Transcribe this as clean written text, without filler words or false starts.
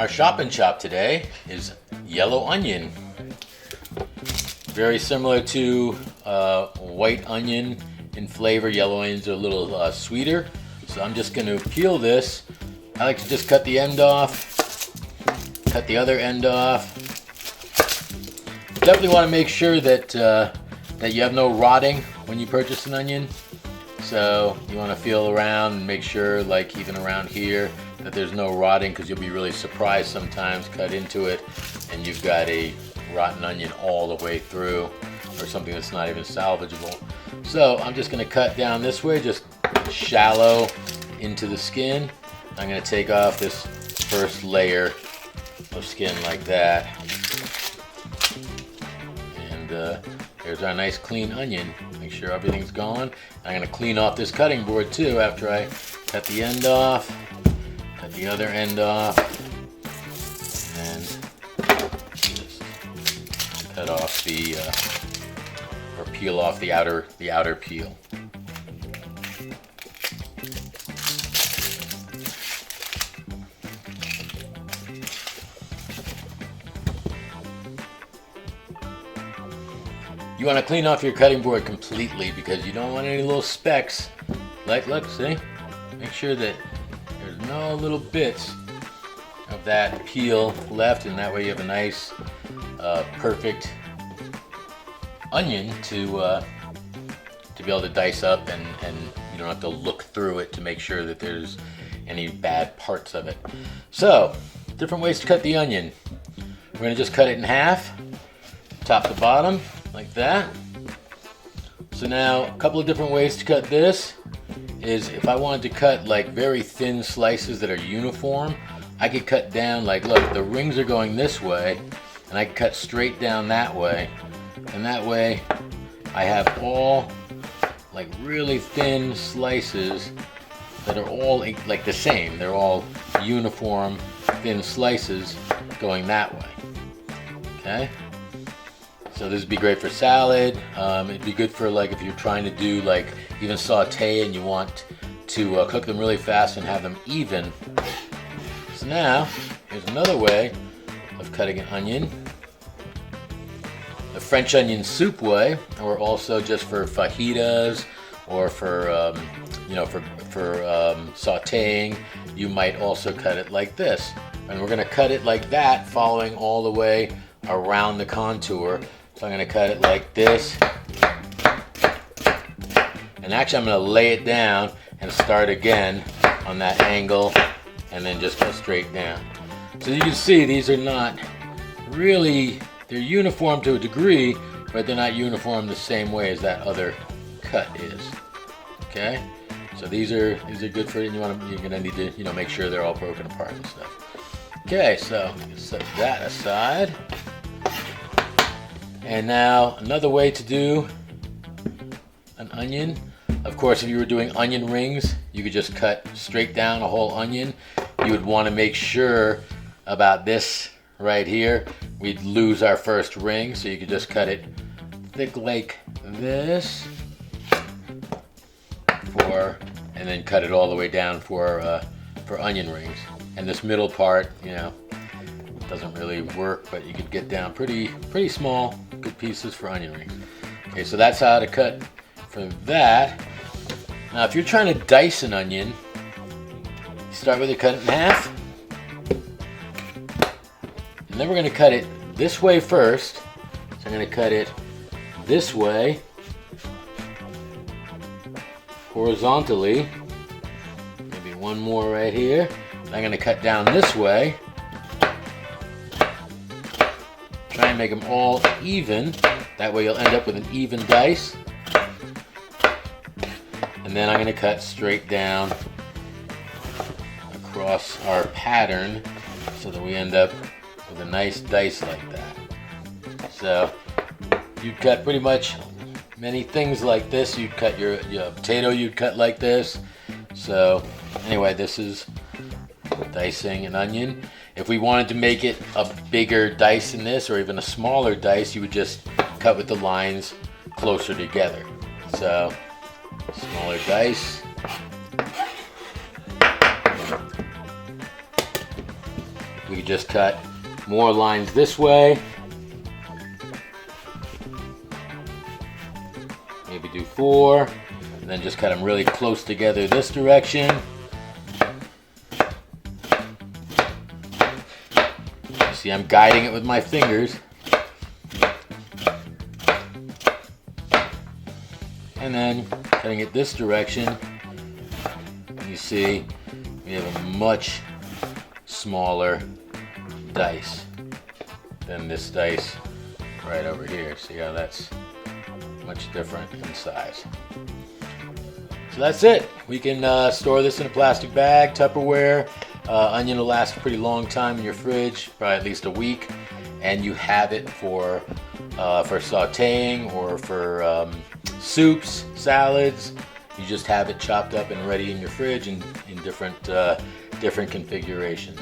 Our Shop and Chop today is yellow onion. Very similar to white onion in flavor. Yellow onions are a little sweeter. So I'm just going to peel this. I like to just cut the end off, cut the other end off. Definitely want to make sure that that you have no rotting when you purchase an onion. So you want to feel around and make sure, like even around here, that there's no rotting, because you'll be really surprised sometimes, cut into it and you've got a rotten onion all the way through, or something that's not even salvageable. So I'm just going to cut down this way, just shallow into the skin. I'm going to take off this first layer of skin like that. And there's our nice clean onion. Make sure everything's gone. I'm going to clean off this cutting board too after I cut the end off, cut the other end off, and just cut off the, or peel off the outer peel. You want to clean off your cutting board completely, because you don't want any little specks. Like, look, see? Make sure that there's no little bits of that peel left, and that way you have a nice, perfect onion to be able to dice up, and you don't have to look through it to make sure that there's any bad parts of it. So, different ways to cut the onion. We're going to just cut it in half, top to bottom, like that. So now a couple of different ways to cut this is, if I wanted to cut like very thin slices that are uniform, I could cut down, like, look, the rings are going this way, and I could cut straight down that way, and that way I have all like really thin slices that are all like the same. They're all uniform thin slices going that way. Okay? So this would be great for salad. It'd be good for, like, if you're trying to do like even saute and you want to cook them really fast and have them even. So now here's another way of cutting an onion. The French onion soup way, or also just for fajitas, or for sautéing, you might also cut it like this. And we're going to cut it like that, following all the way around the contour. So I'm going to cut it like this, and actually I'm going to lay it down and start again on that angle, and then just go straight down. So you can see these are not really, they're uniform to a degree, but they're not uniform the same way as that other cut is. Okay, so these are good for it. You're going to need to make sure they're all broken apart and stuff. Okay, so set that aside. And now another way to do an onion. Of course, if you were doing onion rings, you could just cut straight down a whole onion. You would want to make sure about this right here. We'd lose our first ring, so you could just cut it thick like this, and then cut it all the way down for onion rings. And this middle part, doesn't really work, but you could get down pretty small, good pieces for onion rings. Okay, so that's how to cut for that. Now, if you're trying to dice an onion, you start with it, cut it in half, and then we're going to cut it this way first. So I'm going to cut it this way, horizontally. Maybe one more right here. I'm going to cut down this way. Try and make them all even. That way you'll end up with an even dice. And then I'm going to cut straight down across our pattern so that we end up with a nice dice like that. So you'd cut pretty much many things like this. You'd cut your potato, you'd cut like this. So anyway, this is dicing an onion. If we wanted to make it a bigger dice than this, or even a smaller dice, you would just cut with the lines closer together. So, smaller dice. just cut more lines this way. Maybe do 4, and then just cut them really close together this direction. See, I'm guiding it with my fingers. And then cutting it this direction, you see we have a much smaller dice than this dice right over here. See how that's much different in size. So that's it. We can store this in a plastic bag, Tupperware. Onion will last a pretty long time in your fridge, probably at least a week, and you have it for sautéing or for soups, salads. You just have it chopped up and ready in your fridge in different configurations.